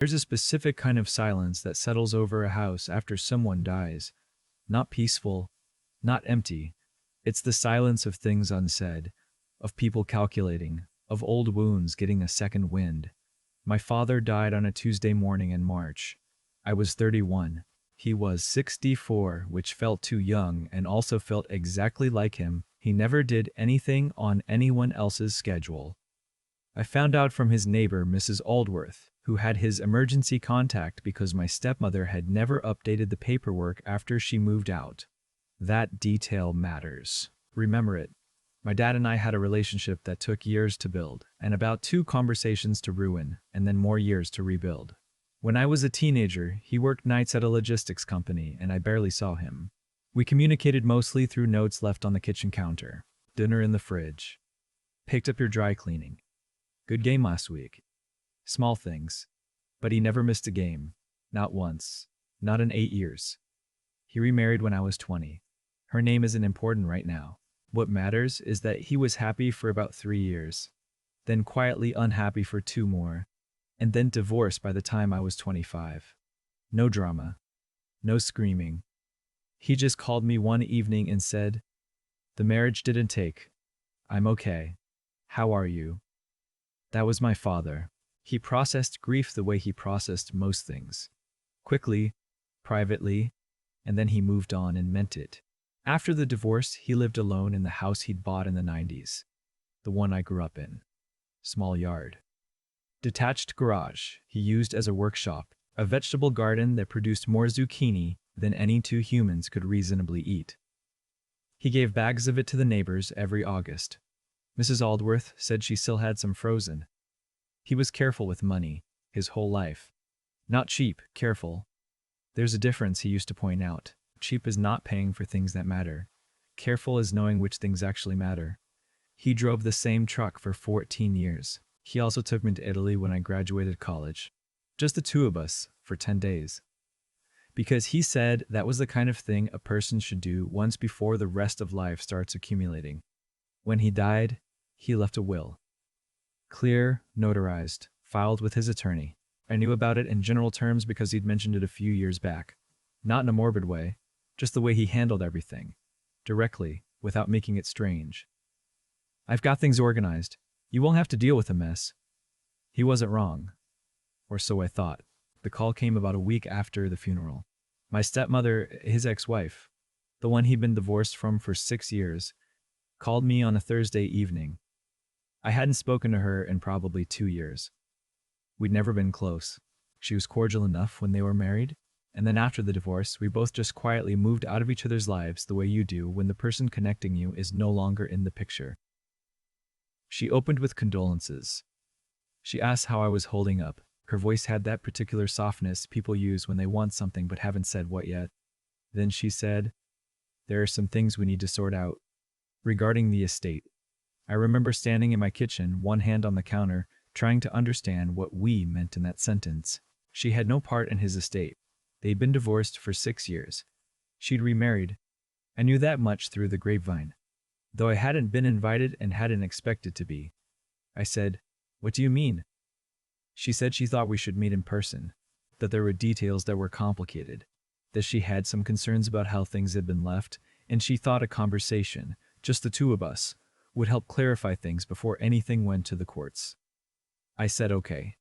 There's a specific kind of silence that settles over a house after someone dies. Not peaceful, not empty. It's the silence of things unsaid, of people calculating, of old wounds getting a second wind. My father died on a Tuesday morning in March. I was 31. He was 64, which felt too young and also felt exactly like him. He never did anything on anyone else's schedule. I found out from his neighbor, Mrs. Aldworth, who had his emergency contact because my stepmother had never updated the paperwork after she moved out. That detail matters. Remember it. My dad and I had a relationship that took years to build, and about 2 conversations to ruin, and then more years to rebuild. When I was a teenager, he worked nights at a logistics company, and I barely saw him. We communicated mostly through notes left on the kitchen counter. Dinner in the fridge. Picked up your dry cleaning. Good game last week. Small things. But he never missed a game. Not once. Not in 8 years. He remarried when I was 20. Her name isn't important right now. What matters is that he was happy for about 3 years, then quietly unhappy for 2 more, and then divorced by the time I was 25. No drama. No screaming. He just called me one evening and said, "The marriage didn't take. I'm okay. How are you?" That was my father. He processed grief the way he processed most things. Quickly, privately, and then he moved on and meant it. After the divorce, he lived alone in the house he'd bought in the 90s. The one I grew up in. Small yard. Detached garage he used as a workshop. A vegetable garden that produced more zucchini than any 2 humans could reasonably eat. He gave bags of it to the neighbors every August. Mrs. Aldworth said she still had some frozen. He was careful with money, his whole life. Not cheap, careful. There's a difference, he used to point out. Cheap is not paying for things that matter. Careful is knowing which things actually matter. He drove the same truck for 14 years. He also took me to Italy when I graduated college. Just the 2 of us, for 10 days. Because he said that was the kind of thing a person should do once before the rest of life starts accumulating. When he died, he left a will. Clear, notarized, filed with his attorney. I knew about it in general terms because he'd mentioned it a few years back. Not in a morbid way, just the way he handled everything. Directly, without making it strange. "I've got things organized. You won't have to deal with a mess." He wasn't wrong. Or so I thought. The call came about a week after the funeral. My stepmother, his ex-wife, the one he'd been divorced from for 6 years, called me on a Thursday evening. I hadn't spoken to her in probably 2 years. We'd never been close. She was cordial enough when they were married, and then after the divorce, we both just quietly moved out of each other's lives the way you do when the person connecting you is no longer in the picture. She opened with condolences. She asked how I was holding up. Her voice had that particular softness people use when they want something but haven't said what yet. Then she said, "There are some things we need to sort out." Regarding the estate. I remember standing in my kitchen, one hand on the counter, trying to understand what "we" meant in that sentence. She had no part in his estate. They'd been divorced for 6 years. She'd remarried. I knew that much through the grapevine, though I hadn't been invited and hadn't expected to be. I said, "What do you mean?" She said she thought we should meet in person, that there were details that were complicated, that she had some concerns about how things had been left, and she thought a conversation, just the 2 of us, would help clarify things before anything went to the courts. I said okay.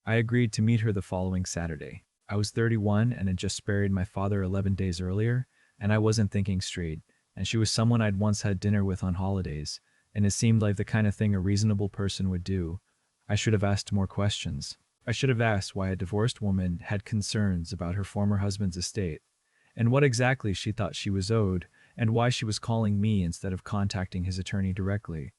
I agreed to meet her the following Saturday. I was 31 and had just buried my father 11 days earlier, and I wasn't thinking straight, and she was someone I'd once had dinner with on holidays, and it seemed like the kind of thing a reasonable person would do. I should have asked more questions. I should have asked why a divorced woman had concerns about her former husband's estate, and what exactly she thought she was owed, and why she was calling me instead of contacting his attorney directly.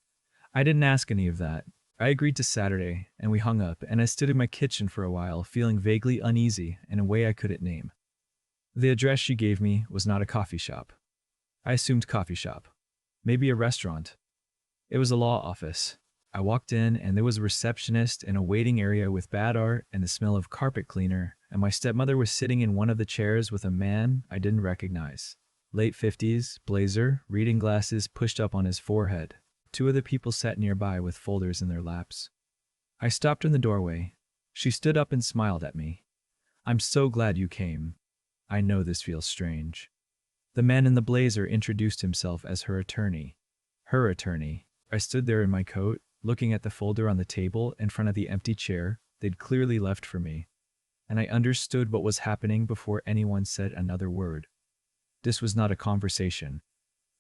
I didn't ask any of that. I agreed to Saturday, and we hung up, and I stood in my kitchen for a while, feeling vaguely uneasy in a way I couldn't name. The address she gave me was not a coffee shop. I assumed coffee shop. Maybe a restaurant. It was a law office. I walked in, and there was a receptionist in a waiting area with bad art and the smell of carpet cleaner, and my stepmother was sitting in one of the chairs with a man I didn't recognize. Late 50s, blazer, reading glasses pushed up on his forehead. 2 other people sat nearby with folders in their laps. I stopped in the doorway. She stood up and smiled at me. I'm so glad you came. I know this feels strange. The man in the blazer introduced himself as her attorney. Her attorney. I stood there in my coat, looking at the folder on the table in front of the empty chair they'd clearly left for me. And I understood what was happening before anyone said another word. This was not a conversation.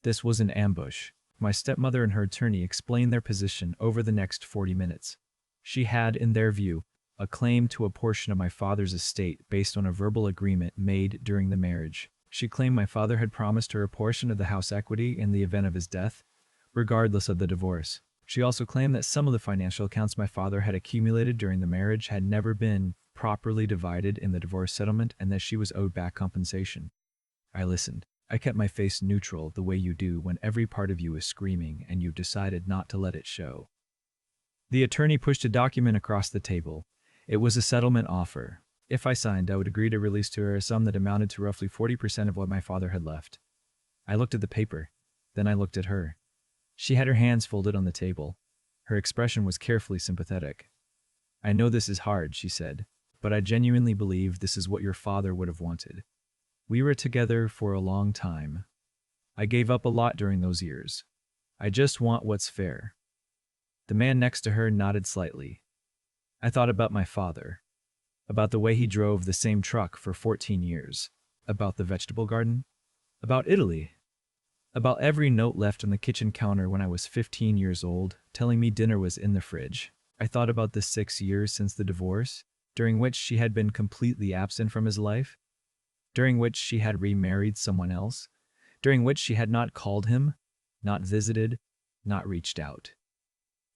This was an ambush. My stepmother and her attorney explained their position over the next 40 minutes. She had, in their view, a claim to a portion of my father's estate based on a verbal agreement made during the marriage. She claimed my father had promised her a portion of the house equity in the event of his death, regardless of the divorce. She also claimed that some of the financial accounts my father had accumulated during the marriage had never been properly divided in the divorce settlement and that she was owed back compensation. I listened. I kept my face neutral the way you do when every part of you is screaming and you've decided not to let it show. The attorney pushed a document across the table. It was a settlement offer. If I signed, I would agree to release to her a sum that amounted to roughly 40% of what my father had left. I looked at the paper. Then I looked at her. She had her hands folded on the table. Her expression was carefully sympathetic. I know this is hard, she said, but I genuinely believe this is what your father would have wanted. We were together for a long time. I gave up a lot during those years. I just want what's fair. The man next to her nodded slightly. I thought about my father, about the way he drove the same truck for 14 years, about the vegetable garden, about Italy, about every note left on the kitchen counter when I was 15 years old, telling me dinner was in the fridge. I thought about the 6 years since the divorce, during which she had been completely absent from his life, during which she had remarried someone else, during which she had not called him, not visited, not reached out.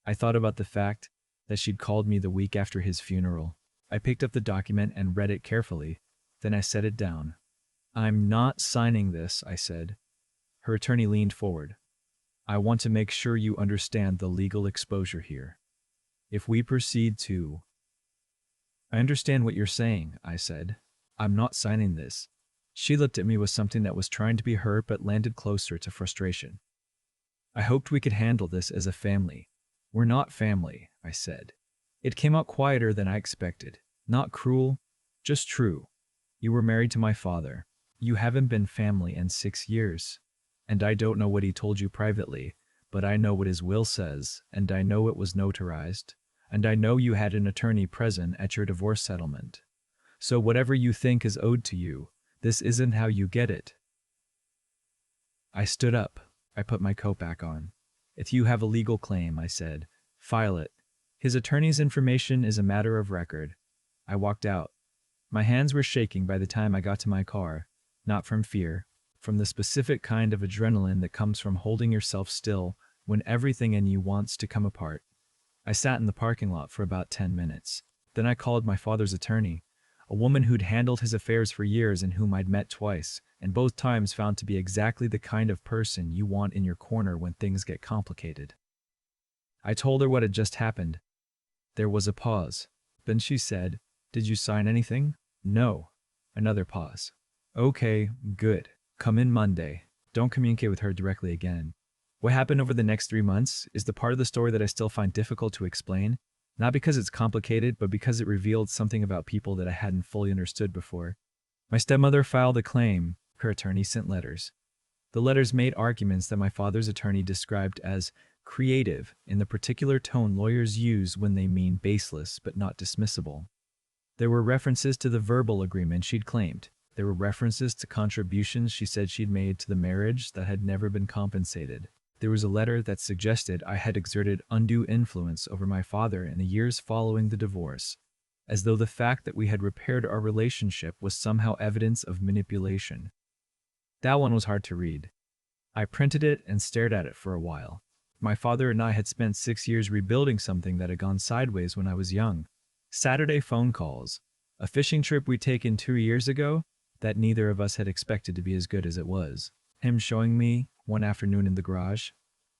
I thought about the fact that she'd called me the week after his funeral. I picked up the document and read it carefully. Then I set it down. I'm not signing this, I said. Her attorney leaned forward. I want to make sure you understand the legal exposure here. If we proceed to... I understand what you're saying, I said. I'm not signing this. She looked at me with something that was trying to be hurt but landed closer to frustration. I hoped we could handle this as a family. We're not family, I said. It came out quieter than I expected. Not cruel, just true. You were married to my father. You haven't been family in 6 years. And I don't know what he told you privately, but I know what his will says, and I know it was notarized, and I know you had an attorney present at your divorce settlement. So whatever you think is owed to you, this isn't how you get it. I stood up. I put my coat back on. If you have a legal claim, I said, file it. His attorney's information is a matter of record. I walked out. My hands were shaking by the time I got to my car, not from fear, from the specific kind of adrenaline that comes from holding yourself still when everything in you wants to come apart. I sat in the parking lot for about 10 minutes. Then I called my father's attorney, a woman who'd handled his affairs for years and whom I'd met twice, and both times found to be exactly the kind of person you want in your corner when things get complicated. I told her what had just happened. There was a pause. Then she said, "Did you sign anything?" "No." Another pause. "Okay, good. Come in Monday." Don't communicate with her directly again. What happened over the next 3 months is the part of the story that I still find difficult to explain, not because it's complicated, but because it revealed something about people that I hadn't fully understood before. My stepmother filed a claim. Her attorney sent letters. The letters made arguments that my father's attorney described as creative in the particular tone lawyers use when they mean baseless but not dismissible. There were references to the verbal agreement she'd claimed. There were references to contributions she said she'd made to the marriage that had never been compensated. There was a letter that suggested I had exerted undue influence over my father in the years following the divorce, as though the fact that we had repaired our relationship was somehow evidence of manipulation. That one was hard to read. I printed it and stared at it for a while. My father and I had spent 6 years rebuilding something that had gone sideways when I was young. Saturday phone calls, a fishing trip we'd taken 2 years ago that neither of us had expected to be as good as it was. Him showing me, one afternoon in the garage,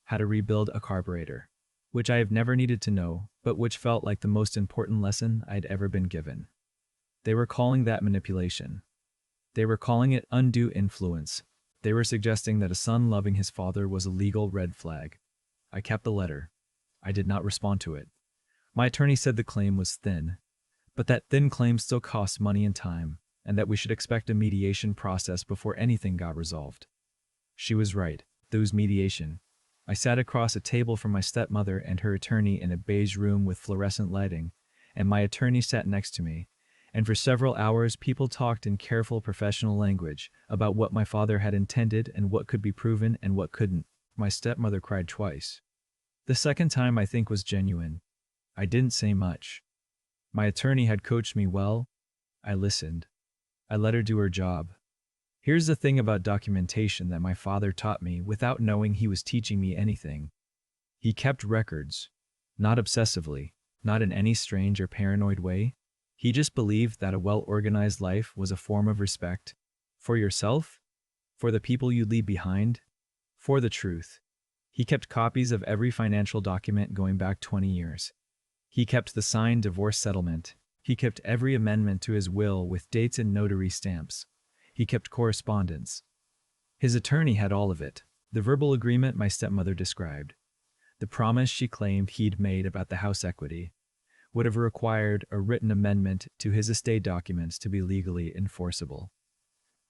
how to rebuild a carburetor, which I have never needed to know, but which felt like the most important lesson I'd ever been given. They were calling that manipulation. They were calling it undue influence. They were suggesting that a son loving his father was a legal red flag. I kept the letter. I did not respond to it. My attorney said the claim was thin, but that thin claim still costs money and time, and that we should expect a mediation process before anything got resolved. She was right. There was mediation. I sat across a table from my stepmother and her attorney in a beige room with fluorescent lighting, and my attorney sat next to me. And for several hours, people talked in careful professional language about what my father had intended and what could be proven and what couldn't. My stepmother cried twice. The second time, I think, was genuine. I didn't say much. My attorney had coached me well. I listened. I let her do her job. Here's the thing about documentation that my father taught me without knowing he was teaching me anything. He kept records. Not obsessively, not in any strange or paranoid way. He just believed that a well-organized life was a form of respect. For yourself, for the people you leave behind, for the truth. He kept copies of every financial document going back 20 years. He kept the signed divorce settlement. He kept every amendment to his will with dates and notary stamps. He kept correspondence. His attorney had all of it. The verbal agreement my stepmother described. The promise she claimed he'd made about the house equity would have required a written amendment to his estate documents to be legally enforceable.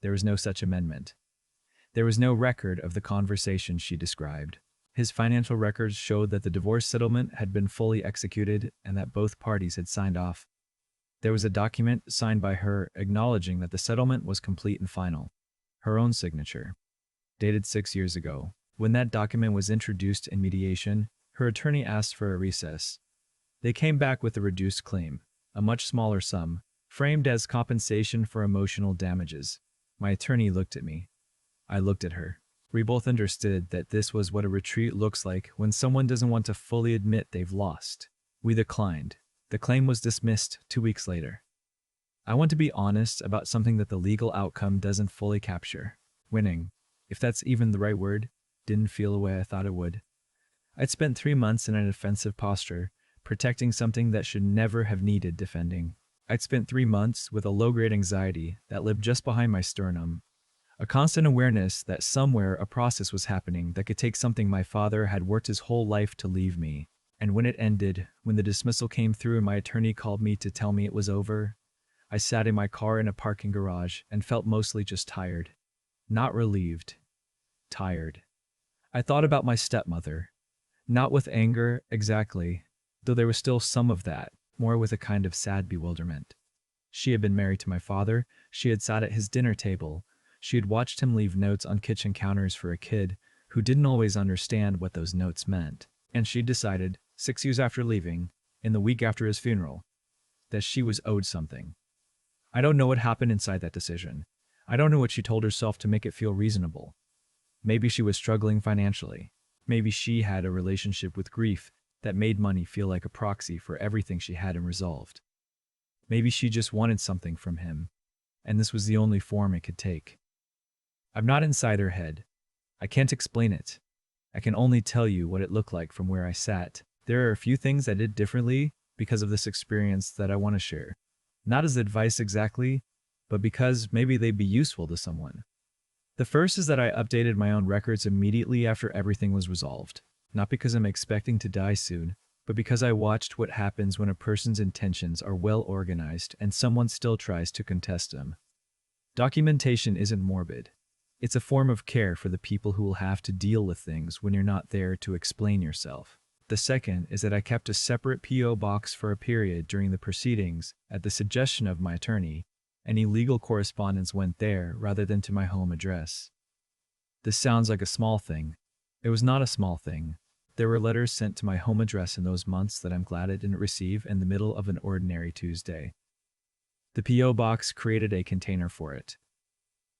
There was no such amendment. There was no record of the conversation she described. His financial records showed that the divorce settlement had been fully executed and that both parties had signed off. There was a document signed by her acknowledging that the settlement was complete and final. Her own signature. Dated 6 years ago. When that document was introduced in mediation, her attorney asked for a recess. They came back with a reduced claim, a much smaller sum, framed as compensation for emotional damages. My attorney looked at me. I looked at her. We both understood that this was what a retreat looks like when someone doesn't want to fully admit they've lost. We declined. The claim was dismissed 2 weeks later. I want to be honest about something that the legal outcome doesn't fully capture. Winning, if that's even the right word, didn't feel the way I thought it would. I'd spent 3 months in a defensive posture, protecting something that should never have needed defending. I'd spent 3 months with a low-grade anxiety that lived just behind my sternum, a constant awareness that somewhere a process was happening that could take something my father had worked his whole life to leave me. And when it ended, when the dismissal came through and my attorney called me to tell me it was over, I sat in my car in a parking garage and felt mostly just tired. Not relieved. Tired. I thought about my stepmother. Not with anger, exactly, though there was still some of that, more with a kind of sad bewilderment. She had been married to my father. She had sat at his dinner table. She had watched him leave notes on kitchen counters for a kid who didn't always understand what those notes meant. And she decided, 6 years after leaving, in the week after his funeral, that she was owed something. I don't know what happened inside that decision. I don't know what she told herself to make it feel reasonable. Maybe she was struggling financially. Maybe she had a relationship with grief that made money feel like a proxy for everything she hadn't resolved. Maybe she just wanted something from him, and this was the only form it could take. I'm not inside her head. I can't explain it. I can only tell you what it looked like from where I sat. There are a few things I did differently because of this experience that I want to share. Not as advice exactly, but because maybe they'd be useful to someone. The first is that I updated my own records immediately after everything was resolved. Not because I'm expecting to die soon, but because I watched what happens when a person's intentions are well organized and someone still tries to contest them. Documentation isn't morbid. It's a form of care for the people who will have to deal with things when you're not there to explain yourself. The second is that I kept a separate P.O. box for a period during the proceedings at the suggestion of my attorney. Any legal correspondence went there rather than to my home address. This sounds like a small thing. It was not a small thing. There were letters sent to my home address in those months that I'm glad I didn't receive in the middle of an ordinary Tuesday. The P.O. box created a container for it.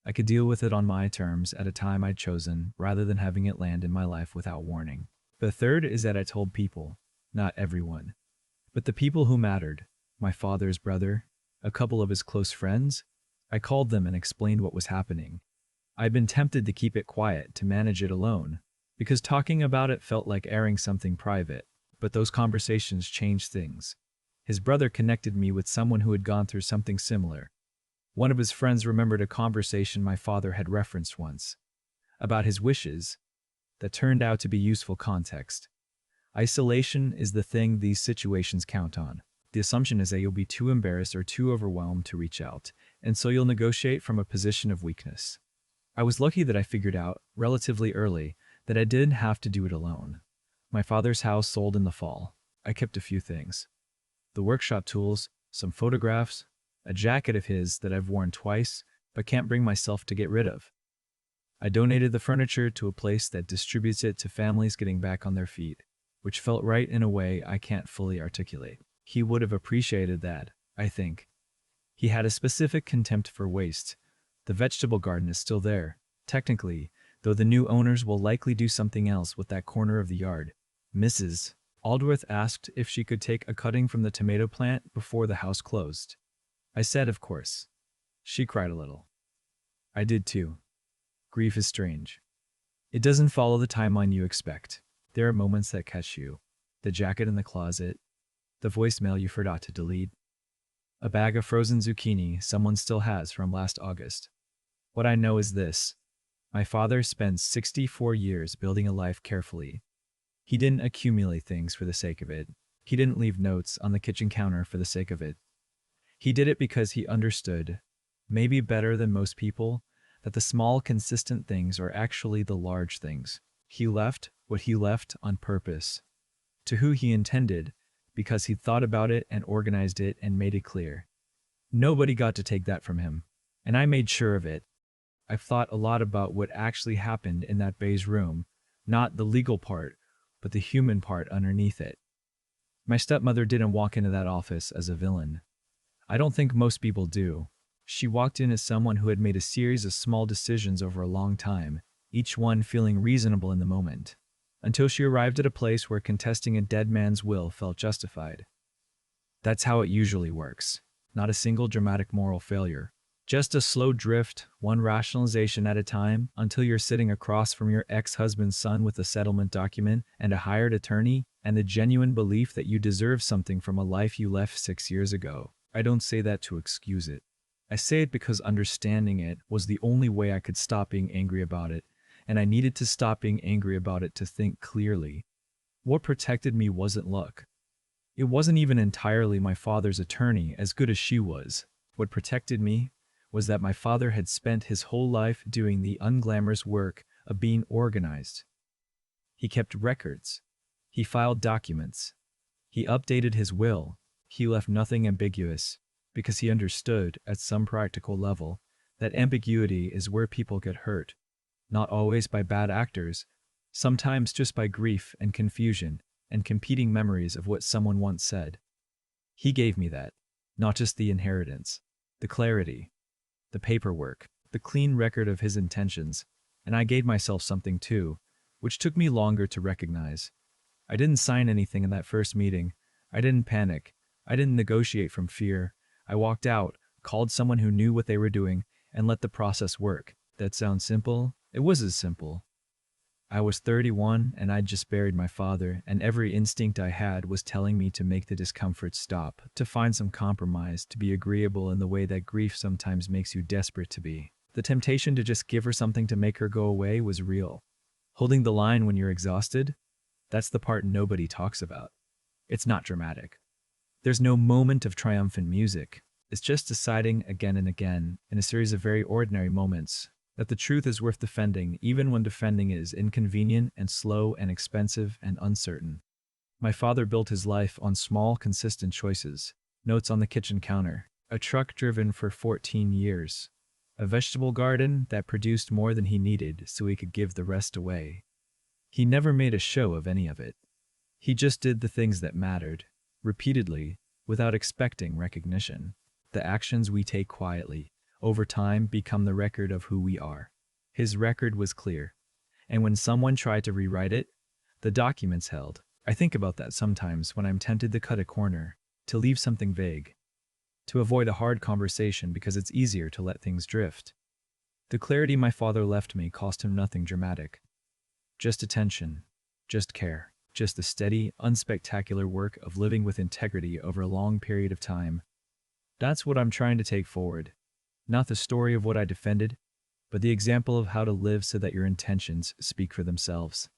I could deal with it on my terms at a time I'd chosen rather than having it land in my life without warning. The third is that I told people, not everyone, but the people who mattered, my father's brother, a couple of his close friends. I called them and explained what was happening. I'd been tempted to keep it quiet, to manage it alone, because talking about it felt like airing something private, but those conversations changed things. His brother connected me with someone who had gone through something similar. One of his friends remembered a conversation my father had referenced once, about his wishes, that turned out to be useful context. Isolation is the thing these situations count on. The assumption is that you'll be too embarrassed or too overwhelmed to reach out, and so you'll negotiate from a position of weakness. I was lucky that I figured out, relatively early, that I didn't have to do it alone. My father's house sold in the fall. I kept a few things: the workshop tools, some photographs, a jacket of his that I've worn twice but can't bring myself to get rid of. I donated the furniture to a place that distributes it to families getting back on their feet, which felt right in a way I can't fully articulate. He would have appreciated that, I think. He had a specific contempt for waste. The vegetable garden is still there, technically, though the new owners will likely do something else with that corner of the yard. Mrs. Aldworth asked if she could take a cutting from the tomato plant before the house closed. I said, of course. She cried a little. I did too. Grief is strange. It doesn't follow the timeline you expect. There are moments that catch you. The jacket in the closet, the voicemail you forgot to delete, a bag of frozen zucchini someone still has from last August. What I know is this: my father spent 64 years building a life carefully. He didn't accumulate things for the sake of it. He didn't leave notes on the kitchen counter for the sake of it. He did it because he understood, maybe better than most people, that the small, consistent things are actually the large things. He left what he left on purpose, to who he intended, because he thought about it and organized it and made it clear. Nobody got to take that from him, and I made sure of it. I've thought a lot about what actually happened in that beige room, not the legal part, but the human part underneath it. My stepmother didn't walk into that office as a villain. I don't think most people do. She walked in as someone who had made a series of small decisions over a long time, each one feeling reasonable in the moment, until she arrived at a place where contesting a dead man's will felt justified. That's how it usually works. Not a single dramatic moral failure. Just a slow drift, one rationalization at a time, until you're sitting across from your ex-husband's son with a settlement document and a hired attorney, and the genuine belief that you deserve something from a life you left 6 years ago. I don't say that to excuse it. I say it because understanding it was the only way I could stop being angry about it, and I needed to stop being angry about it to think clearly. What protected me wasn't luck. It wasn't even entirely my father's attorney, as good as she was. What protected me was that my father had spent his whole life doing the unglamorous work of being organized. He kept records. He filed documents. He updated his will. He left nothing ambiguous, because he understood, at some practical level, that ambiguity is where people get hurt. Not always by bad actors, sometimes just by grief and confusion and competing memories of what someone once said. He gave me that, not just the inheritance, the clarity, the paperwork, the clean record of his intentions, and I gave myself something too, which took me longer to recognize. I didn't sign anything in that first meeting. I didn't panic. I didn't negotiate from fear. I walked out, called someone who knew what they were doing, and let the process work. That sounds simple? It was as simple. I was 31 and I'd just buried my father, and every instinct I had was telling me to make the discomfort stop, to find some compromise, to be agreeable in the way that grief sometimes makes you desperate to be. The temptation to just give her something to make her go away was real. Holding the line when you're exhausted, that's the part nobody talks about. It's not dramatic. There's no moment of triumphant music. It's just deciding again and again, in a series of very ordinary moments, that the truth is worth defending, even when defending is inconvenient and slow and expensive and uncertain. My father built his life on small, consistent choices. Notes on the kitchen counter. A truck driven for 14 years. A vegetable garden that produced more than he needed so he could give the rest away. He never made a show of any of it. He just did the things that mattered, repeatedly, without expecting recognition. The actions we take quietly, over time, become the record of who we are. His record was clear, and when someone tried to rewrite it, the documents held. I think about that sometimes when I'm tempted to cut a corner, to leave something vague, to avoid a hard conversation because it's easier to let things drift. The clarity my father left me cost him nothing dramatic. Just attention, just care, just the steady, unspectacular work of living with integrity over a long period of time. That's what I'm trying to take forward. Not the story of what I defended, but the example of how to live so that your intentions speak for themselves.